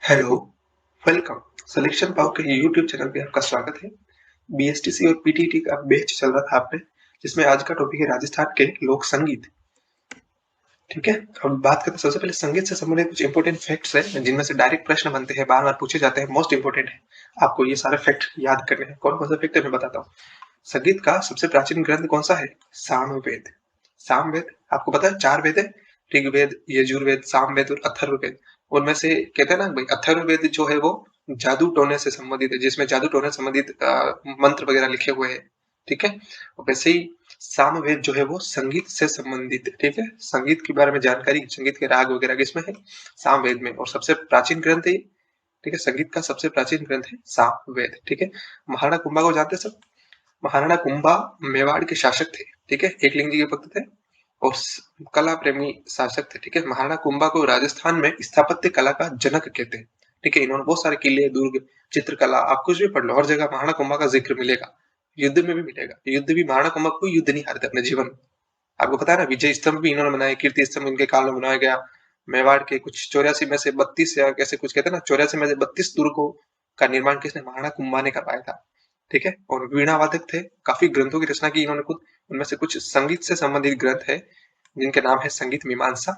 Hello, welcome. Selection पाओ के YouTube channel पे आपका स्वागत है। बीएसटीसी और पीटीटी का बैच चल रहा था आपने, जिसमें आज का टॉपिक है राजस्थान के लोक संगीत। ठीक है, अब बात करते हैं सबसे पहले संगीत से संबंधित कुछ इंपॉर्टेंट फैक्ट्स हैं जिनमें से डायरेक्ट प्रश्न बनते हैं, बार बार पूछे जाते हैं, मोस्ट इंपॉर्टेंट है। आपको ये सारे फैक्ट याद करने हैं। कौन कौन सा फैक्ट है मैं बताता हूँ। संगीत का सबसे प्राचीन ग्रंथ कौन सा है? सामवेद। सामवेद आपको पता है, चार वेद है, ऋग्वेद, यजुर्वेद, सामवेद और अथर्ववेद। उनमें से कहते हैं ना भाई, अथर्ववेद जो है वो जादू टोने से संबंधित है, जिसमें जादू टोने से संबंधित मंत्र वगैरह लिखे हुए हैं। ठीक है, और वैसे ही सामवेद जो है वो संगीत से संबंधित है। ठीक है, संगीत के बारे में जानकारी, संगीत के राग वगैरह किसमें है? सामवेद में। और सबसे प्राचीन ग्रंथ है। ठीक है, संगीत का सबसे प्राचीन ग्रंथ है सामवेद। ठीक है, महाराणा कुंभा को जानते सब। महाराणा कुंभा मेवाड़ के शासक थे। ठीक है, एकलिंग के भक्त थे और कला प्रेमी शासक थे। ठीक है, महाराणा कुंभा को राजस्थान में स्थापत्य कला का जनक कहते हैं। ठीक है, इन्होंने बहुत सारे किले, दुर्ग, चित्रकला, आप कुछ भी पढ़ लो, हर जगह महाराणा कुंभा का जिक्र मिलेगा। युद्ध में भी मिलेगा। युद्ध भी महाराणा कुंभा कोई युद्ध नहीं हारते अपने जीवन में। आपको पता है ना, विजय स्तंभ भी इन्होंने बनाए, कीर्ति स्तंभ इनके काल में बनाया गया। मेवाड़ के कुछ 84 में से 32 या कैसे कुछ कहते हैं ना, 84 में से 32 दुर्गों का निर्माण किसने? महाराणा कुंभा ने करवाया था। ठीक है, और वीणा वादक थे, काफी ग्रंथों की रचना की इन्होंने खुद। उनमें से कुछ संगीत से संबंधित ग्रंथ है जिनके नाम है संगीत मीमांसा,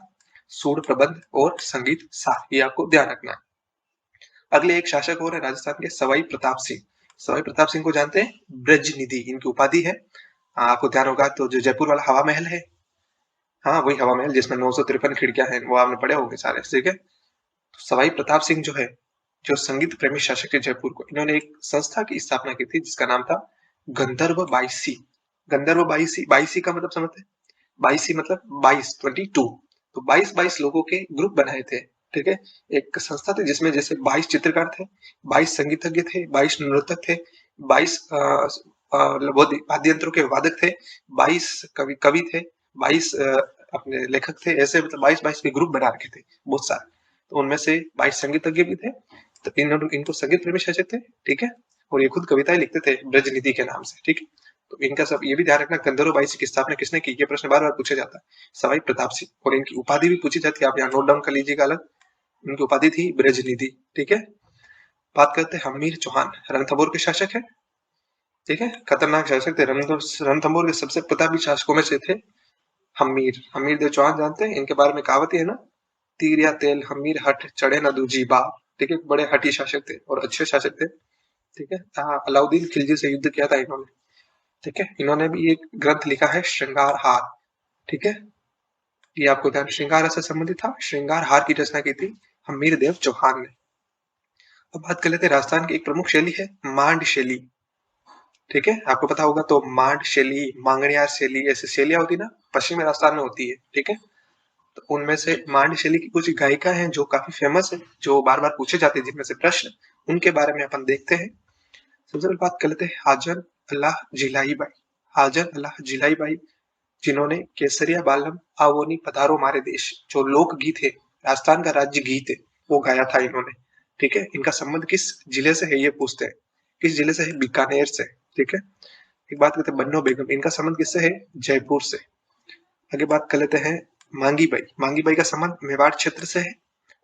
सूर प्रबंध और संगीत सार। ये आपको ध्यान रखना है। अगले एक शासक और है राजस्थान के, सवाई प्रताप सिंह। सवाई प्रताप सिंह को जानते हैं? ब्रज निधि इनकी उपाधि है। आपको ध्यान होगा तो जो जयपुर वाला हवा महल है, हाँ वही हवा महल जिसमें 953 खिड़कियां हैं, वो आपने पढ़े होंगे सारे। ठीक है, तो सवाई प्रताप सिंह जो है, जो संगीत प्रेमी शासक है जयपुर को, इन्होंने एक संस्था की स्थापना की थी जिसका नाम था गंधर्व बाईसी। गंधर्व बाईसी, बाईसी का मतलब समझते हैं? बाईसी मतलब 22, 22। तो 22 लोगों के ग्रुप बनाए थे। ठीक है, एक संस्था थी जिसमें जैसे 22 चित्रकार थे, 22 संगीतज्ञ थे, 22 नृतक थे, 22 वाद्य यंत्रों के वादक थे, 22 कवि कवि थे, 22 अपने लेखक थे। ऐसे मतलब 22 22 के ग्रुप बना रखे थे बहुत सारे। तो उनमें से 22 संगीतज्ञ भी थे। तो इनको संगीत प्रेमी शासक थे। ठीक है, और ये खुद कविताएं लिखते थे ब्रजनिधि के नाम से। ठीक है, तो इनका सब ये भी ध्यान रखना, गंधर्व बाईसी की स्थापना किसने की? ये प्रश्न बार बार पूछा जाता है। सवाई प्रताप सिंह। और इनकी उपाधि भी पूछी जाती है, आप यहाँ नोट डाउन कर लीजिएगा अलग। इनकी उपाधि थी ब्रजनिधि। ठीक है, बात करते हैं हमीर चौहान, रणथंभौर के शासक है। ठीक है, खतरनाक शासक थे। रणथंभौर के सबसे प्रतापी शासकों में से थे हमीर। हमीर देव चौहान जानते हैं? इनके बारे में कहावत है ना, तीर या तेल हमीर हट चढ़े न दूजी बा। ठीक है, बड़े हठी शासक थे और अच्छे शासक थे। ठीक है, अलाउद्दीन खिलजी से युद्ध किया था इन्होंने। ठीक है, इन्होंने भी एक ग्रंथ लिखा है श्रृंगार हार। ठीक है, ये आपको ध्यान, श्रृंगार से संबंधित था। श्रृंगार हार की रचना की थी हमीर देव चौहान ने। अब बात कर लेते हैं, राजस्थान की एक प्रमुख शैली है मांड शैली। ठीक है, आपको पता होगा तो मांड शैली, मांगणियार शैली, ऐसी शैलियां होती ना, पश्चिमी राजस्थान में होती है। ठीक है, तो उनमें से मांड शैली की कुछ गायिका हैं जो काफी फेमस है, जो बार बार पूछे जाते हैं जिनमें से प्रश्न, उनके बारे में अपन देखते हैं। सबसे पहले बात कर लेते हैं हाजन अल्लाह जिलाई बाई। हाजन अल्लाह जिलाई बाई, जिन्होंने केसरिया बालम आवोनी पधारो मारे देश, जो लोकगीत है, राजस्थान का राज्य गीत है, वो गाया था इन्होंने। ठीक है, इनका संबंध किस जिले से है ये पूछते हैं। किस जिले से है? बीकानेर से। ठीक है, एक बात करते हैं बन्नो बेगम, इनका संबंध किससे है? जयपुर से। आगे बात कर लेते हैं मांगी बाई। मांगी बाई का संबंध मेवाड़ क्षेत्र से है।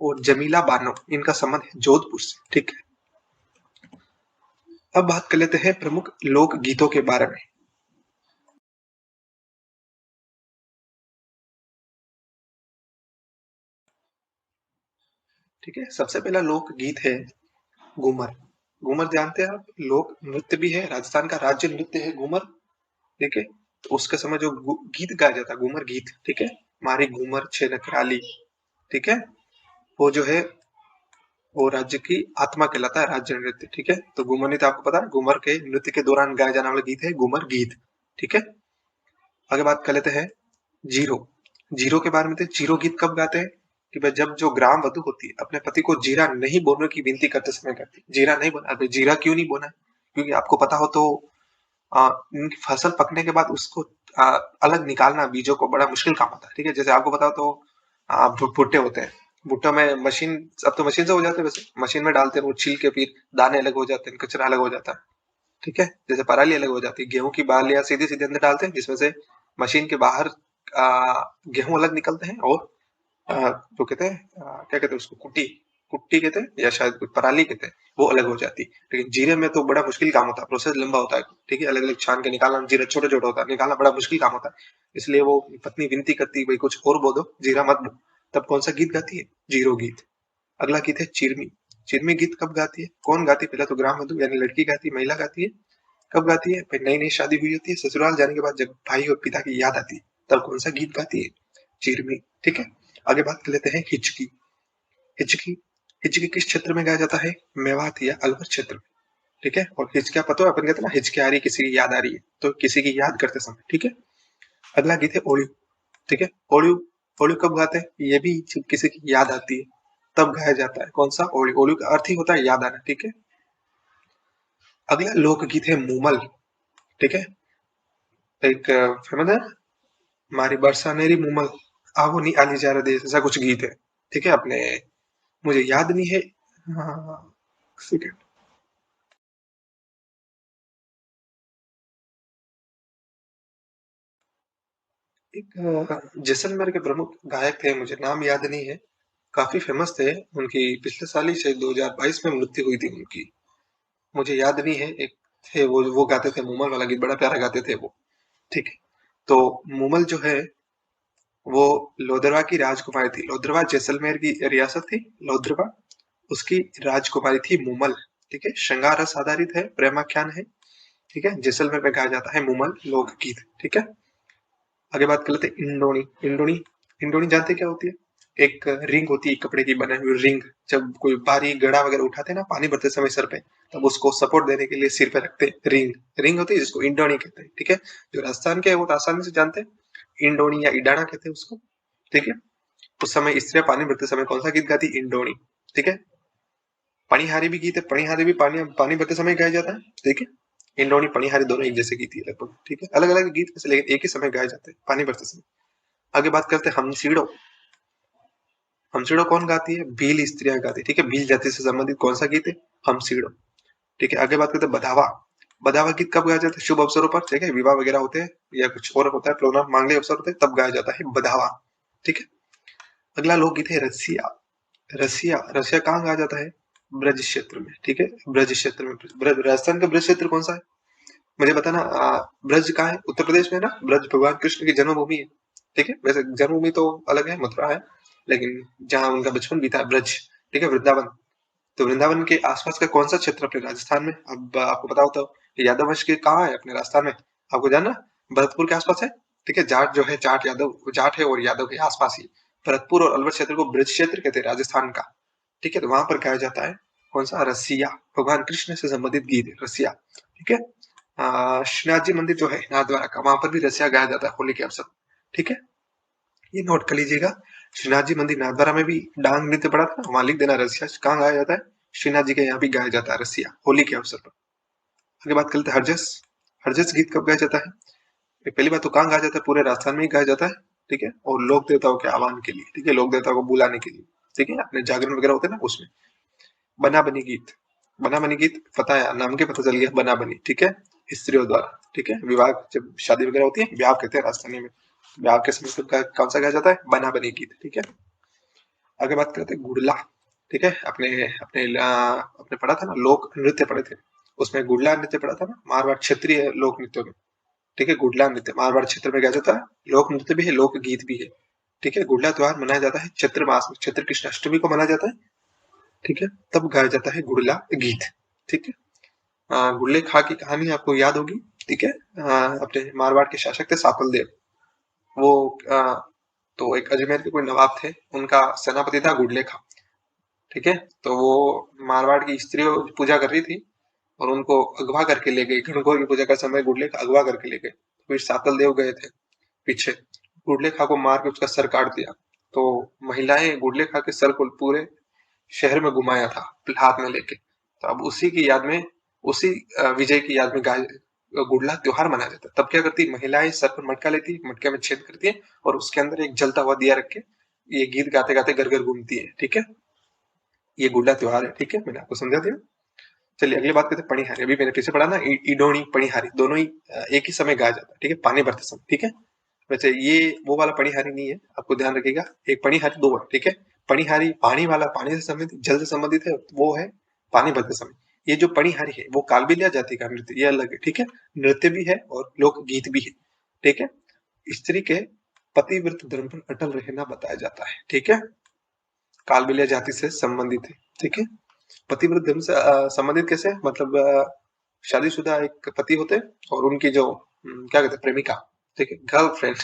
और जमीला बानो, इनका संबंध है जोधपुर से। ठीक है, अब बात कर लेते हैं प्रमुख लोक गीतों के बारे में। ठीक है, सबसे पहला लोक गीत है घूमर। घूमर जानते हैं आप? लोक नृत्य भी है, राजस्थान का राज्य नृत्य है घूमर। ठीक है, तो उसके समय जो गीत गाया जाता है घूमर गीत। ठीक है, मारी घूमर छे नकराली। ठीक है, वो जो है वो राज्य की आत्मा कहलाता है, राज्य नृत्य। ठीक है, तो घूमर नृत्य आपको पता है, घूमर के नृत्य के दौरान गाया जाने वाला गीत है घूमर गीत। ठीक है, आगे बात कर लेते हैं जीरो। जीरो के बारे में। तो जीरो गीत कब गाते हैं? कि भाई जब जो ग्राम वधु होती है अपने पति को जीरा नहीं बोलने की विनती करते समय करती है। जीरा नहीं बोला। अबे जीरा क्यों नहीं बोला? क्योंकि आपको पता हो तो इनकी फसल पकने के बाद उसको आ, अलग निकालना बीजों को बड़ा मुश्किल काम होता है। ठीक है, जैसे आपको पता हो तो भुट्टे होते हैं। भुट्टो में मशीन, अब तो मशीन से हो जाते हैं, वैसे मशीन में डालते हैं, वो छील के फिर दाने अलग हो जाते हैं, कचरा अलग हो जाता है। ठीक है, जैसे पराली अलग हो जाती है, गेहूं की बालियां सीधे सीधे अंदर डालते हैं जिसमें से मशीन के बाहर गेहूं अलग निकलते हैं। और जो कहते हैं क्या कहते हैं उसको, कुटी। कुट्टी कहते हैं या शायद कुछ पराली कहते हैं, वो अलग हो जाती है। लेकिन जीरे में तो बड़ा मुश्किल काम होता है, प्रोसेस लंबा होता है, ठीक है, अलग अलग छान के निकालना, जीरा छोटा छोटा होता है, निकालना बड़ा मुश्किल काम होता है। इसलिए वो पत्नी विनती करती है, भाई कुछ और बो दो, जीरा मत बो। तब कौन सा गीत गाती है? जीरो गीत। अगला गीत है चिरमी। चिरमी गीत कब गाती है? कौन गाती है? पहले तो ग्राम वधू यानी लड़की गाती है, महिला गाती है। कब गाती है? फिर नई नई शादी हुई होती है, ससुराल जाने के बाद जब भाई और पिता की याद आती है, तब कौन सा गीत गाती है? चिरमी। ठीक है, आगे बात कर लेते हैं हिचकी। हिचकी। हिचकी किस क्षेत्र में गाया जाता है? मेवात या अलवर क्षेत्र में। ठीक है, और हिचका पता है, अपन कहते हैं ना हिचकी आ रही, किसी की याद आ रही है, तो किसी की याद करते समय। ठीक है, अगला गीत है ओळू। ठीक है, ओळू। ओळू कब गाते हैं? ये भी जब किसी की याद आती है तब गाया जाता है। कौन सा? ओळू। ओळू का अर्थ ही होता है याद आना। ठीक है, अगला लोकगीत है मूमल। ठीक है, एक फेमस है, मारी बरसानेरी मूमल, आवो नी आली जा रे देश, ऐसा कुछ गीत है। ठीक है, अपने मुझे याद नहीं है। हाँ, सेकंड। एक जैसलमेर के प्रमुख गायक थे, मुझे नाम याद नहीं है, काफी फेमस थे। उनकी पिछले साल ही शायद 2022 में मृत्यु हुई थी उनकी, मुझे याद नहीं है। एक थे वो गाते थे मूमल वाला गीत, बड़ा प्यारा गाते थे वो। ठीक है, तो मूमल जो है वो लोदरवा की राजकुमारी थी। लोदरवा जैसलमेर की रियासत थी, लोदरवा, उसकी राजकुमारी थी मूमल। ठीक है, श्रृंगार रस आधारित है, प्रेमाख्यान है। ठीक है, जैसलमेर में गाया जाता है मूमल लोकगीत। ठीक है, आगे बात कर लेते हैं इंडोनी। इंडोनी। इंडोनी जानते क्या होती है? एक रिंग होती है, कपड़े की बनाई हुई रिंग। जब कोई भारी घड़ा वगैरह उठाते हैं ना पानी भरते समय सर पे, तब उसको सपोर्ट देने के लिए सिर पे रखते हैं, रिंग। रिंग होती है जिसको इंडोनी कहते हैं। ठीक है, जो राजस्थान के है वो तो आसानी से जानते हैं, इंडोनी या इडाना कहते हैं उसको। ठीक है, उस समय स्त्रियां पानी भरते समय कौन सा गीत गाती? इंडोनी। ठीक है, पणिहारी भी गीत है, पणिहारी भी पानी पानी भरते समय गाया जाता है। ठीक है, इंडोनी पणिहारी दोनों एक जैसे गीत है लगभग। ठीक है, अलग अलग गीत वैसे, लेकिन एक ही समय गाए जाते हैं पानी भरते समय। आगे बात करते हैं हमसीड़ो। हमसीड़ो कौन गाती है? भील स्त्रियां गाती है। ठीक है, भील जाति से संबंधित कौन सा गीत है? हमसीड़ो। ठीक है, आगे बात करते हैं बधावा। बधावा गीत कब गाया जाता है? शुभ अवसरों पर। ठीक है, विवाह वगैरह होते हैं या कुछ और होता है, प्रोग्राम मांगलिक अवसर होते हैं, तब गाया जाता है बधावा। ठीक है, अगला लोकगीत है रसिया। रसिया। रसिया कहाँ गाया जाता है? ब्रज क्षेत्र में। ठीक है, ब्रज क्षेत्र में। राजस्थान का ब्रज क्षेत्र कौन सा है? मुझे बताना। ब्रज कहाँ है? उत्तर प्रदेश में है ना? ब्रज भगवान कृष्ण की जन्मभूमि है। ठीक है, वैसे जन्मभूमि तो अलग है, मथुरा है, लेकिन जहाँ उनका बचपन बीता है ब्रज। ठीक है, वृंदावन। तो वृंदावन के आसपास का कौन सा क्षेत्र अपने राजस्थान में? अब आपको पता होता है यादव वंश के कहाँ है अपने राजस्थान में? आपको जानना, भरतपुर के आसपास है। ठीक है, जाट जो है, जाट यादव, जाट है और यादव के आसपास ही भरतपुर और अलवर क्षेत्र को ब्रज क्षेत्र कहते हैं राजस्थान का। ठीक है, तो वहां पर गाया जाता है कौन सा? रसिया। भगवान कृष्ण से संबंधित गीत है रसिया। ठीक है, श्रीनाथ जी मंदिर जो है नाथद्वारा का, वहां पर भी रसिया गाया जाता है होली के अवसर। ठीक है, ये नोट कर लीजिएगा। श्रीनाथ जी मंदिर नाथद्वारा में भी डांग नृत्य पड़ा था, वहां लिख देना रसिया कहाँ गाया जाता है? श्रीनाथ जी के यहाँ भी गाया जाता है रसिया होली के अवसर पर। आगे बात करते हैं हरजस। हरजस गीत कब गाया जाता है? पहली बात तो कहाँ गाया जाता है? पूरे राजस्थान में ही गाया जाता है। ठीक है, और लोक देवताओं के आह्वान के लिए। ठीक है, लोक देवताओं को बुलाने के लिए। ठीक है, अपने जागरण वगैरह होते हैं ना उसमें। बना बनी गीत। बना बनी गीत पता है, नाम के पता चल गया, बना बनी। ठीक है, स्त्रियों द्वारा। ठीक है, विवाह जब शादी वगैरह होती है, ब्याह कहते हैं राजस्थानी में, ब्याह के समय कौन सा गाया जाता है? बना बनी गीत। ठीक है, आगे बात करते हैं गुड़ला। ठीक है, अपने अपने अपने पढ़ा था ना, लोक नृत्य पढ़े थे, उसमें गुड़ला नृत्य पढ़ा था ना, मारवाड़ क्षेत्रीय लोक नृत्य में। ठीक है, गुड़ला नृत्य मारवाड़ क्षेत्र में गाया जाता है, लोक नृत्य भी है, लोक गीत भी है। ठीक है, गुड़ला त्योहार मनाया जाता है चैत्र मास में, चैत्र कृष्ण अष्टमी को मनाया जाता है। ठीक है, तब गाया जाता है गुड़ला गीत। ठीक है, गुल्ले खां की कहानी आपको याद होगी। ठीक है, अपने मारवाड़ के शासक थे साकल देव, वो तो एक अजमेर के कोई नवाब थे, उनका सेनापति था गुडले खां। ठीक है, तो वो मारवाड़ की स्त्रियों पूजा कर रही थी और उनको अगवा करके ले गई, गणगौर की पूजा का समय गुडले खा अगवा करके ले गए। फिर सातल देव गए थे पीछे, गुडले खा को मार के उसका सर काट दिया। तो महिलाएं गुडले खा के सर को पूरे शहर में घुमाया था हाथ में लेके। तो अब उसी की याद में, उसी विजय की याद में गुड़ला त्योहार मनाया जाता है। तब क्या करती महिलाएं? सर पर मटका लेती, मटके में छेद करती है और उसके अंदर एक जलता हुआ दिया रख के ये गीत गाते गाते घर घर घूमती है। ठीक है, ये गुड़ला त्योहार है। ठीक है, मैंने आपको समझा दिया। चलिए अगली बात करते हैं पणिहारी। अभी मैंने पीछे पढ़ा ना, इडोणी पणिहारी दोनों ही एक ही समय गाया जाता है। ठीक है, पानी भरते समय। ठीक है, वैसे ये वो वाला पणिहारी नहीं है, आपको ध्यान रखिएगा, एक पणिहारी दो है। ठीक है, पणिहारी पानी वाला, पानी से संबंधित, जल से संबंधित है, वो है पानी भरते समय। ये जो पणिहारी है वो कालबेलिया जाति का नृत्य, ये अलग है, ठीक है। नृत्य भी है और लोकगीत भी है, ठीक है। स्त्री के पतिव्रत धर्म पर अटल रहना बताया जाता है, ठीक है। कालबेलिया जाति से संबंधित है, ठीक है। पतिव्रत धर्म से संबंधित कैसे, मतलब शादीशुदा एक पति होते हैं और उनकी जो क्या कहते हैं, प्रेमिका, ठीक है, गर्लफ्रेंड,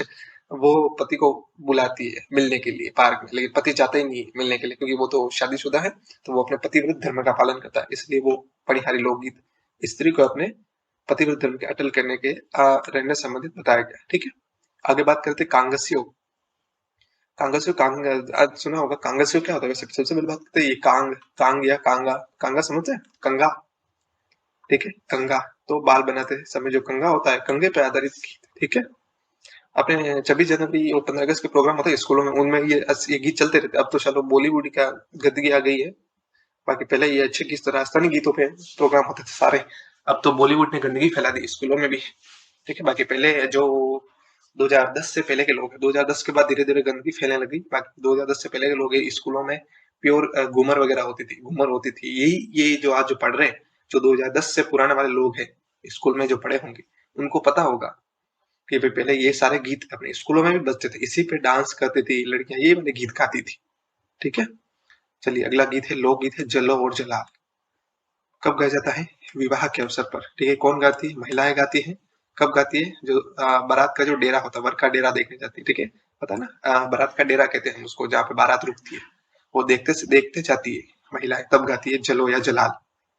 वो पति को बुलाती है मिलने के लिए पार्क में, लेकिन पति चाहते ही नहीं मिलने के लिए क्योंकि वो तो शादीशुदा है, तो वो अपने पतिव्रत धर्म का पालन करता है, इसलिए वो पणिहारी लोकगीत स्त्री को अपने पतिव्रत धर्म के अटल करने के रहने संबंधित बताया गया, ठीक है। आगे बात करते कांगस्यो। कांगस्यो, कांग आज सुना होगा। कांगस्यो क्या होता है, सबसे पहले बात करते हैं ये कांग, कांग या कांगा, कांगा समझते हैं, कंगा, ठीक है। कंगा तो बाल बनाते समय जो कंगा होता है, कंगे पे आधारित गीत, ठीक है। अपने 26 जनवरी और 15 अगस्त के प्रोग्राम होते हैं स्कूलों में, उनमें ये गीत चलते रहते। अब तो चलो बॉलीवुड का गदगी आ गई है, बाकी पहले ये अच्छे गीत तो राजस्थानी गीतों पे प्रोग्राम होते थे सारे। अब तो बॉलीवुड ने गंदगी फैला दी स्कूलों में भी, ठीक है। बाकी पहले जो 2010 से पहले के लोग हैं, 2010 के बाद धीरे धीरे गंदगी फैलने लगी। बाकी 2010 से पहले के लोग स्कूलों में प्योर घूमर वगैरह होती थी, घूमर होती थी। यही ये जो आज जो पढ़ रहे हैं, जो 2010 से पुराने वाले लोग हैं स्कूल में जो पढ़े होंगे, उनको पता होगा कि भाई पहले ये सारे गीत अपने स्कूलों में भी बजते थे, इसी पे डांस करती थी लड़कियां, ये वाले गीत गाती थी, ठीक है। चलिए अगला गीत है लोकगीत है जलो और जलाल। कब गाया जाता है, विवाह के अवसर पर, ठीक है। कौन गाती है, महिलाएं गाती है। कब गाती है, जो बारात का जो डेरा होता है, वर का डेरा देखने जाती है, ठीक है। पता है ना, बारात का डेरा कहते हैं उसको, जहाँ पे बारात रुकती है, वो देखते जाती है महिलाएं, तब गाती है जलो या जलाल,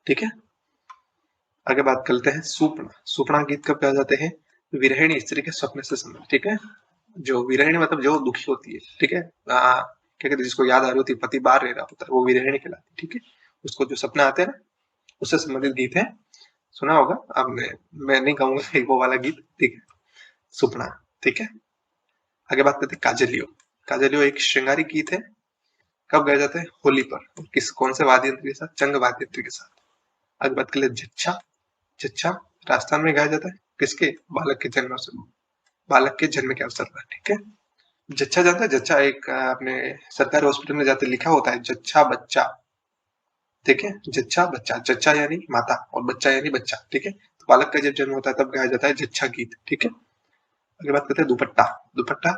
ठीक है। आगे बात करते हैं सूपना। सूपना गीत कब गाए जाते हैं, विरहिणी स्त्री के स्वप्न से संबंधित, ठीक है। जो विरहिणी मतलब जो दुखी होती है, ठीक है, क्या कहते हैं, जिसको याद आ रही होती है पति बाहर रह रहा होता है, वो विरहिणी कहलाती है, ठीक है। उसको जो सपना आते हैं ना, उससे संबंधित गीत है, सुना होगा आपने। मैं नहीं कहूंगा वो वाला गीत, ठीक है, सुपना, ठीक है। आगे बात करते हैं काजलियो। काजलियो एक श्रृंगारी गीत है। कब गाया जाता है, होली पर, किस कौन से वाद्य यंत्र के साथ, चंग वाद्य यंत्र के साथ। आगे बात कर ले जच्छा। जच्छा राजस्थान में गाया जाता है, किसके, बालक के जन्म से, बालक के जन्म के अवसर पर, ठीक है। जच्छा जानता है, जच्छा एक अपने सरकारी हॉस्पिटल में जाते लिखा होता है जच्छा बच्चा, ठीक है। जच्छा बच्चा, जच्चा यानी माता और बच्चा यानी बच्चा, ठीक है। तो बालक का जब जन्म होता है तब गाया जाता है जच्छा गीत, ठीक है। अगली बात करते हैं दुपट्टा। दुपट्टा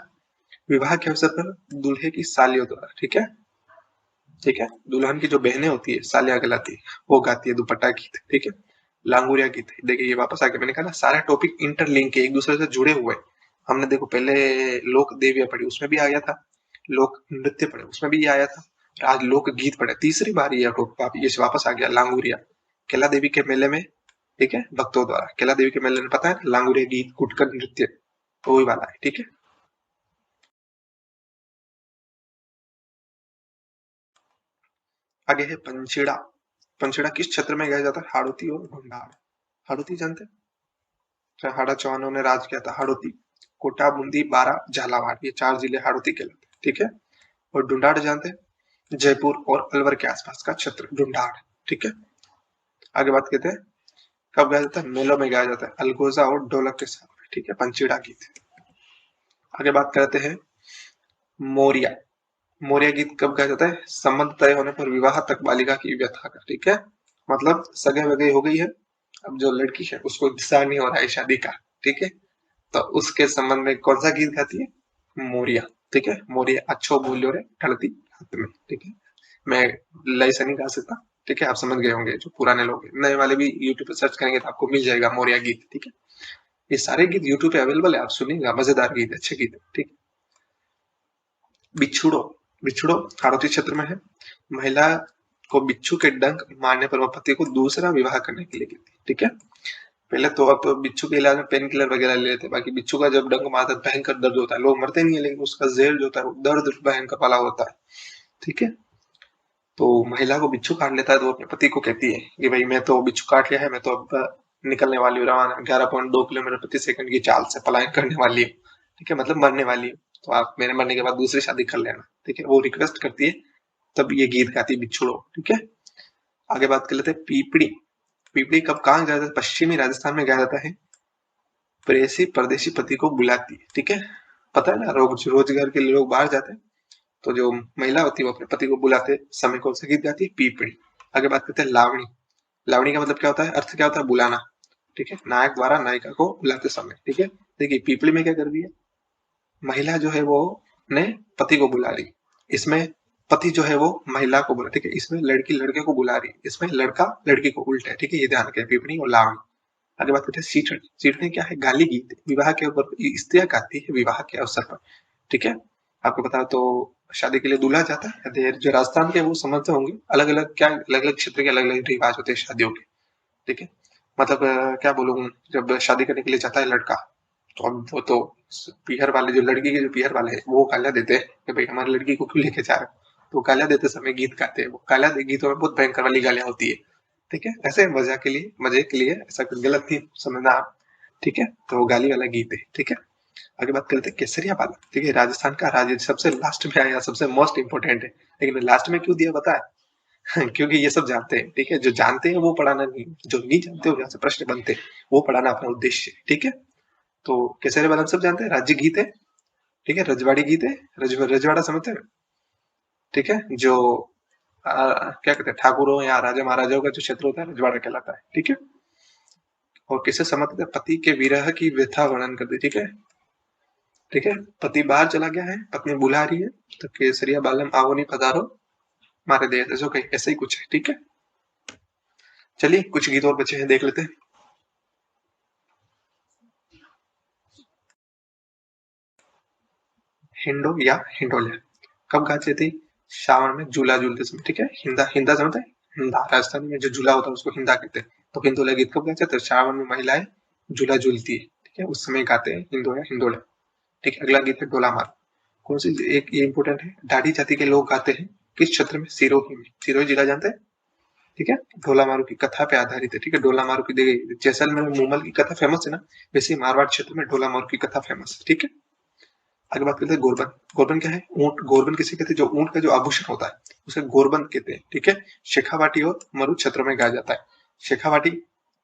विवाह के अवसर पर दूल्हे की सालियों द्वारा, ठीक है, ठीक है, दुल्हन की जो बहनें होती है, सालियां कहलाती है, वो गाती है दुपट्टा गीत, ठीक है। लांगुरिया गीत, देखिए ये वापस आके मैंने कहा ना, सारे टॉपिक इंटरलिंक है, एक दूसरे से जुड़े हुए। हमने देखो पहले लोक देवियां पढ़ी, उसमें भी आया था। लोक नृत्य पढ़े, उसमें भी ये आया था। और आज लोक गीत पढ़े, तीसरी बार ये टॉपिक ये वापस आ गया, लांगुरिया। कैला देवी के मेले में, ठीक है, भक्तों द्वारा कैला देवी के मेले में, पता है, लांगुरिया गीत, कुटकर नृत्य, तो वही वाला है, ठीक है। आगे है पंचेड़ा। पंचेड़ा किस क्षेत्र में गाया जाता है, हाड़ौती और ढूंढाड़। हाड़ौती जानते हैं, हाड़ा चौहानों ने राज किया था, हाड़ौती, कोटा, बूंदी, बारा, झालावाड़, ये 4 जिले हाड़ौती कहलाते हैं, ठीक है। और ढूंढाड़ जानते हैं, जयपुर और अलवर के आसपास का क्षेत्र ढूंढाड़, ठीक है। आगे बात करते हैं कब गाया जाता है, मेलों में गाया जाता है, अलगोजा और ढोलक के साथ, ठीक है, पंचेड़ा गीत। आगे बात करते हैं मोरिया। मोरिया गीत कब गाया जाता है, संबंध तय होने पर विवाह तक बालिका की व्यथा का, ठीक है। मतलब सगे वगे हो गई है, अब जो लड़की है उसको इंतजार नहीं हो रहा है शादी का, ठीक है, तो उसके संबंध में कौन सा गीत गाती है, मोरिया, ठीक है। मोरिया अच्छो बोलियो रे ढलती हाथ में, ठीक है। मैं लय से नहीं गा सकता, ठीक है, आप समझ गए होंगे, जो पुराने लोग हैं। नए वाले भी यूट्यूब पे सर्च करेंगे तो आपको मिल जाएगा मोरिया गीत, ठीक है। ये सारे गीत यूट्यूब पे अवेलेबल है, आप सुनिएगा, मजेदार गीत, अच्छे गीत है, ठीक। बिछुड़ो। बिछुड़ो हाड़ौती क्षेत्र में है। महिला को बिच्छू के डंक मारने पर वह पति को दूसरा विवाह करने के लिए कहती है, ठीक है। पहले तो अब तो बिच्छू के इलाज में पेन किलर वगैरह ले लेते, बाकी बिच्छू का जब डंक मारता है भयंकर दर्द होता है, लोग मरते नहीं है लेकिन उसका जहर जो होता है दर्द भयंकर वाला होता है, ठीक है। तो महिला को बिच्छू काट लेता है तो अपने पति को कहती है कि भाई मैं तो बिच्छू काट लिया है, मैं तो अब निकलने वाली हूँ, रवाना 11.2 किलोमीटर प्रति सेकंड की चाल से पलायन करने वाली हूँ, ठीक है, मतलब मरने वाली हूँ, तो आप मेरे मरने के बाद दूसरी शादी कर लेना, ठीक है। वो रिक्वेस्ट करती है, तब ये गीत गाती है बिछुड़ो, ठीक है। आगे बात कर लेते हैं पीपड़ी। पीपड़ी कब कहाँ गाया जाता है, पश्चिमी राजस्थान में गाया जाता है। प्रेसी परदेशी पति को बुलाती है, ठीक है। पता है ना, रोजगार के लिए लोग बाहर जाते हैं, तो जो महिला होती है वो अपने पति को बुलाते समय कौन सा गीत गाती है? पीपड़ी। आगे बात करते हैं लावणी। लावणी का मतलब क्या होता है? अर्थ क्या होता है? बुलाना। ठीक है, नायक द्वारा नायिका को बुलाते समय। ठीक है, देखिए पीपड़ी में क्या कर रही है, महिला जो है वो ने पति को बुला रही, इसमें पति जो है वो महिला को बुला, ठीक है, इसमें लड़की लड़के को बुला रही, इसमें लड़का लड़की को उल्टा है। ठीक है, ये ध्यान रखें, पीपड़ी और लावणी। आगे बात करते हैं सीठनी। सीठनी क्या है? गाली गीत, विवाह के ऊपर स्त्रियां गाती है विवाह के अवसर पर। ठीक है, आपको पता है तो शादी के लिए दूल्हा जाता है देर, जो राजस्थान के वो समझते होंगे, अलग अलग क्या अलग अलग क्षेत्र के अलग अलग रिवाज होते हैं शादियों के। ठीक है, मतलब क्या बोलूं, जब शादी करने के लिए जाता है लड़का, तो अब वो तो पीहर वाले, जो लड़की के जो पीहर वाले हैं वो गालियां देते हैं कि भाई हमारी लड़की को क्यों लेके जा रहे हो, तो गालियां देते समय गीत गाते हैं। वो गालियां गीतों में बहुत भयंकर वाली गालियां होती है। ठीक है, ऐसे मजे के लिए, ऐसा कुछ गलत नहीं समझना आप। ठीक है, तो वो गाली वाला गीत है। ठीक है, आगे बात करते हैं केसरिया पालक। ठीक है, राजस्थान का राज्य सबसे लास्ट में आया, सबसे मोस्ट इंपोर्टेंट है, लेकिन लास्ट में क्यों दिया पता है? क्योंकि ये सब जानते हैं। ठीक है, जो जानते हैं वो पढ़ाना नहीं, जो नहीं जानते हो जहाँ से प्रश्न बनते हैं वो पढ़ाना अपना उद्देश्य है। ठीक है, तो केसरिया बालम सब जानते हैं, राज्य गीत है। ठीक है, रजवाड़ी गीत है, रजवाड़ा समझते हैं? ठीक है, जो क्या कहते हैं, ठाकुरों या राजा महाराजाओं का जो क्षेत्र होता है रजवाड़ा कहलाता है। ठीक है, और किसे समझते हैं? पति के विरह की व्यथा वर्णन करती। ठीक है, ठीक है, पति बाहर चला गया है, पत्नी बुला रही है, तो केसरिया बालम आओ नहीं पधारो मारे देश, ऐसा कहीं ऐसा ही कुछ है। ठीक है, चलिए कुछ गीत और बचे हैं, देख लेते हैं। हिंडो या हिंडोले कब गाती थी? श्रावण में झूला झूलते समय। ठीक है, हिंदा हिंदा समझते हैं? हिंदा राजस्थान में जो झूला होता है उसको हिंदा कहते हैं। तो हिंदोला गीत कब गाते हैं? तो श्रावण में महिलाएं झूला झूलती है। ठीक है, उस समय गाते हैं हिंदो या हिंडोला। ठीक है, अगला गीत है डोला मार। कौन सी? एक ये इंपोर्टेंट है, ढाडी जाति के लोग गाते हैं, किस क्षेत्र में? सिरोही में। सिरोही जिला जानते हैं? ठीक है, ढोला मारू की कथा पे आधारित है। ठीक है, ढोला मारू की देखिए जैसलमेर में मूमल की कथा फेमस है ना, वैसे ही मारवाड़ क्षेत्र में ढोला मारू की कथा फेमस है। ठीक है, आगे बात करते हैं गोरबन। गोरबन क्या है? ऊंट। गोरबन किसे कहते हैं? जो ऊंट का जो आभूषण होता है उसे गोरबन कहते हैं। ठीक है, शेखावाटी और मरु क्षेत्र में गाया जाता है। शेखावाटी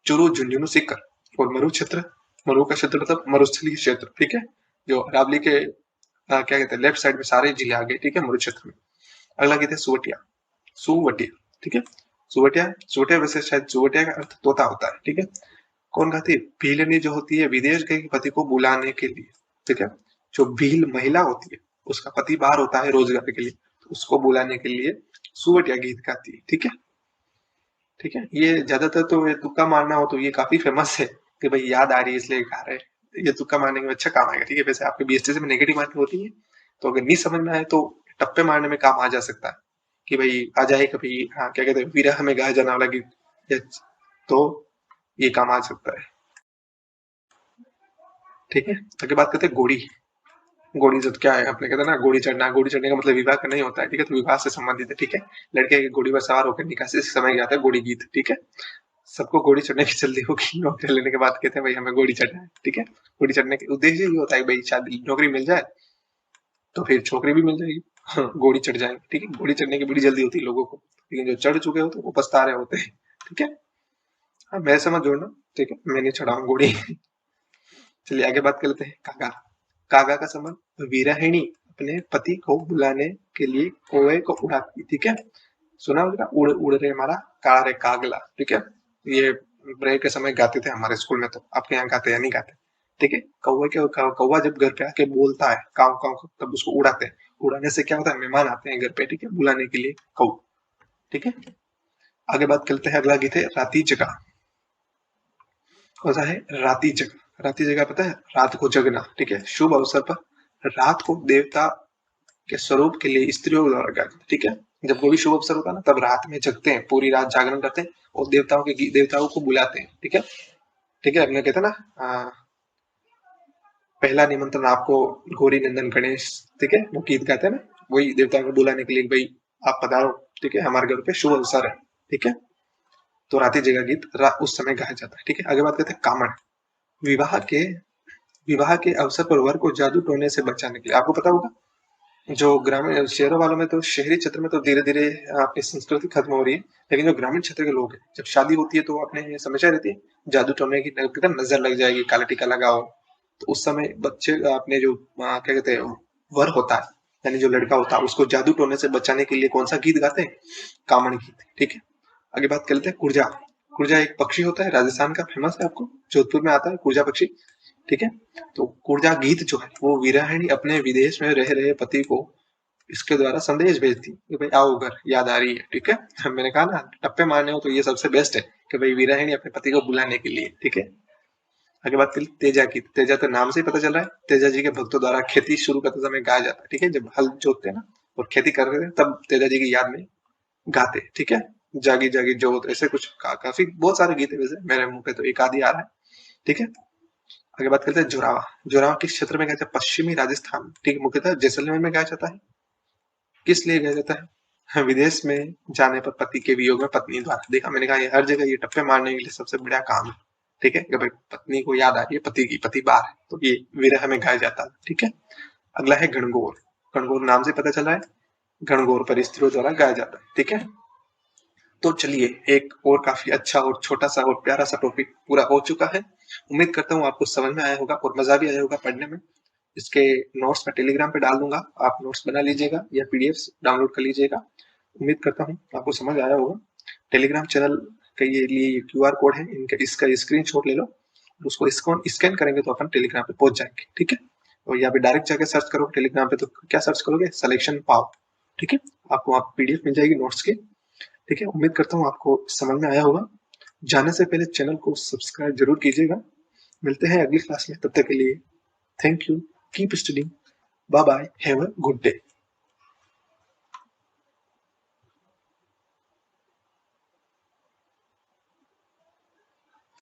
चुरू झुंझुनू सीकर, और मरु क्षेत्र, मरु का क्षेत्र मतलब मरुस्थलीय क्षेत्र। ठीक है, जो अरावली के क्या कहते हैं लेफ्ट साइड में सारे जिले आ गए। ठीक है, मरु क्षेत्र में। अगला कहते हैं सुवटिया। सुवटिया। ठीक है, सुवटिया, सुवटिया वैसे शायद सुवटिया का अर्थ तोता होता है। ठीक है, कौन गाती है? भीलनी जो होती है विदेश गए पति को बुलाने के लिए। ठीक है, जो भील महिला होती है उसका पति बाहर होता है रोजगार के लिए, तो उसको बुलाने के लिए सुवटिया गीत गाती है। ठीक है, ठीक है, ये ज्यादातर तो ये तुक्का मारना हो तो ये काफी फेमस है कि भाई याद आ रही है इसलिए गा रहे हैं, ये तुक्का मारने में अच्छा काम आएगा। ठीक है, वैसे आपके बीएसटी में नेगेटिव मार्किंग होती है, तो अगर नहीं समझ में आए तो टप्पे मारने में काम आ जा सकता है कि भाई आ जाए कभी, हाँ क्या कहते हैं, विरह में गाया जाने वाला गीत, तो ये काम आ सकता है। ठीक है, आगे बात करते हैं घोड़ी। घोड़ी जब क्या है, अपने कहते हैं ना घोड़ी चढ़ना, घोड़ी चढ़ने का मतलब विवाह करना ही होता है। ठीक है, तो विवाह से संबंधित है। ठीक है, लड़के घोड़ी पर सवार होकर निकासी से समय आता है घोड़ी गीत। ठीक है, सबको घोड़ी चढ़ने की जल्दी होगी, नौकरी लेने के बाद कहते हैं भाई हमें घोड़ी चढ़ना है। ठीक है, घोड़ी चढ़ने के उद्देश्य ये होता है भाई शादी नौकरी मिल जाए तो फिर छोकरी भी मिल जाएगी, हाँ, घोड़ी चढ़ जाएंगे। ठीक है, घोड़ी चढ़ने की बड़ी जल्दी होती है लोगों को, लेकिन जो चढ़ चुके होते हैं वो पछता रहे होते हैं। ठीक है, हाँ मैं समझ जोड़ना। ठीक है, मैं नहीं चढ़ाऊँ घोड़ी। चलिए आगे बात कर लेते हैं कागा। कागा का संबंध विरहिणी अपने पति को बुलाने के लिए कौवे को उड़ाती। ठीक है, सुना होगा उड़ उड़ रे हमारा काला रे कागला। ठीक है, ये ब्रेक के समय गाते थे हमारे स्कूल में, तो आपके यहाँ गाते या नहीं गाते? ठीक है, कौवा जब घर पे आके बोलता है काव काव तब उसको उड़ाते हैं। उड़ाने से क्या होता है? मेहमान आते हैं घर पे। ठीक है, बुलाने के लिए कौ। ठीक है, आगे बात करते हैं, अगला गीत है राती जगा। कौन सा है? राती जगा। राती जगा पता है? रात को जगना। ठीक है, शुभ अवसर पर रात को देवता के स्वरूप के लिए स्त्रियों द्वारा गाया जाता है। ठीक है, जब कोई भी शुभ अवसर होता है ना तब रात में जगते हैं, पूरी रात जागरण करते हैं और देवताओं को बुलाते हैं। ठीक है, ठीक है, अपने कहते हैं ना पहला निमंत्रण आपको गौरी नंदन गणेश। ठीक है, वो गीत गाते हैं ना, वही देवताओं को बुलाने के लिए भाई आप पधारो। ठीक है, हमारे घर पे शुभ अवसर है। ठीक है, तो राती जगह गीत उस समय गाया जाता है। ठीक है, आगे बात करते हैं कामण। विवाह के विवाह के अवसर पर वर को जादू टोने से बचाने के लिए, आपको पता होगा जो ग्रामीण शहरों वालों में, तो शहरी क्षेत्र में तो धीरे धीरे अपनी संस्कृति खत्म हो रही है, लेकिन जो ग्रामीण क्षेत्र के लोग हैं जब शादी होती है तो अपने समस्या रहती है जादू टोने की, नजर लग जाएगी, काला टीका लगाओ, तो उस समय बच्चे अपने जो क्या कहते हैं वर होता है यानी जो लड़का होता है उसको जादू टोने से बचाने के लिए कौन सा गीत गाते हैं? कामण गीत। ठीक है, आगे बात कर लेते हैं कुरजा। कुरजा एक पक्षी होता है, राजस्थान का, फेमस है, आपको जोधपुर में आता है कुरजा पक्षी। ठीक है, तो कुरजा गीत जो है वो विरहिणी अपने विदेश में रह रहे पति को इसके द्वारा संदेश भेजती कि भाई आओ घर, याद आ रही है। ठीक है, मैंने कहा ना टप्पे मारने हो तो ये सबसे बेस्ट है कि भाई विरहिणी अपने पति को बुलाने के लिए। ठीक है, आगे बात करें तेजा की। तेजा तो नाम से ही पता चल रहा है, तेजा जी के भक्तों द्वारा खेती शुरू करते समय गाया जाता है। ठीक है, जब हल जोतते हैं ना और खेती कर रहे थे तब तेजा जी की याद में गाते। ठीक है, जागी जागी जोत, ऐसे कुछ काफी बहुत सारे गीत है, वैसे मेरे मुंह पे तो एक आदि आ रहा है। ठीक है, आगे बात करते हैं जोरावा। जोरावा किस क्षेत्र में गाया जाता है? पश्चिमी राजस्थान। ठीक है, मुख्यतः जैसलमेर में गाया जाता है। किस लिए गाया जाता है? हाँ, विदेश में जाने पर पति के वियोग में पत्नी द्वारा। देखा, मैंने कहा ये हर जगह ये टप्पे मारने के लिए सबसे बड़ा काम है। ठीक है, कि भाई पत्नी को याद आ रही है, पति की, पति बाहर है, तो ये विरह में गाया जाता है। ठीक है, अगला है गणगौर। गणगौर नाम से पता चल रहा है, गणगौर पर स्त्रियों द्वारा गाया जाता है। ठीक है, तो चलिए एक और काफी अच्छा और छोटा सा और प्यारा सा टॉपिक पूरा हो चुका है। उम्मीद करता हूँ आपको समझ में आया होगा और मजा भी आया होगा पढ़ने में। इसके नोट्स मैं टेलीग्राम पे डाल दूंगा, आप नोट्स बना लीजिएगा या पीडीएफ डाउनलोड कर लीजिएगा। उम्मीद करता हूँ आपको समझ आया होगा। टेलीग्राम चैनल के लिए क्यूआर कोड है, इनका इसका स्क्रीनशॉट ले लो, उसको स्कैन करेंगे तो अपन टेलीग्राम पे पहुंच जाएंगे। ठीक है, और यहाँ पे डायरेक्ट जाकर सर्च करोगे टेलीग्राम पे तो क्या सर्च करोगे? सिलेक्शन पाव। ठीक है, आपको वहाँ पीडीएफ मिल जाएगी नोट्स की। ठीक है, उम्मीद करता हूँ आपको समझ में आया होगा। जाने से पहले चैनल को सब्सक्राइब जरूर कीजिएगा। मिलते हैं अगली क्लास में, तब तक के लिए thank you, keep studying, bye bye, have a good day.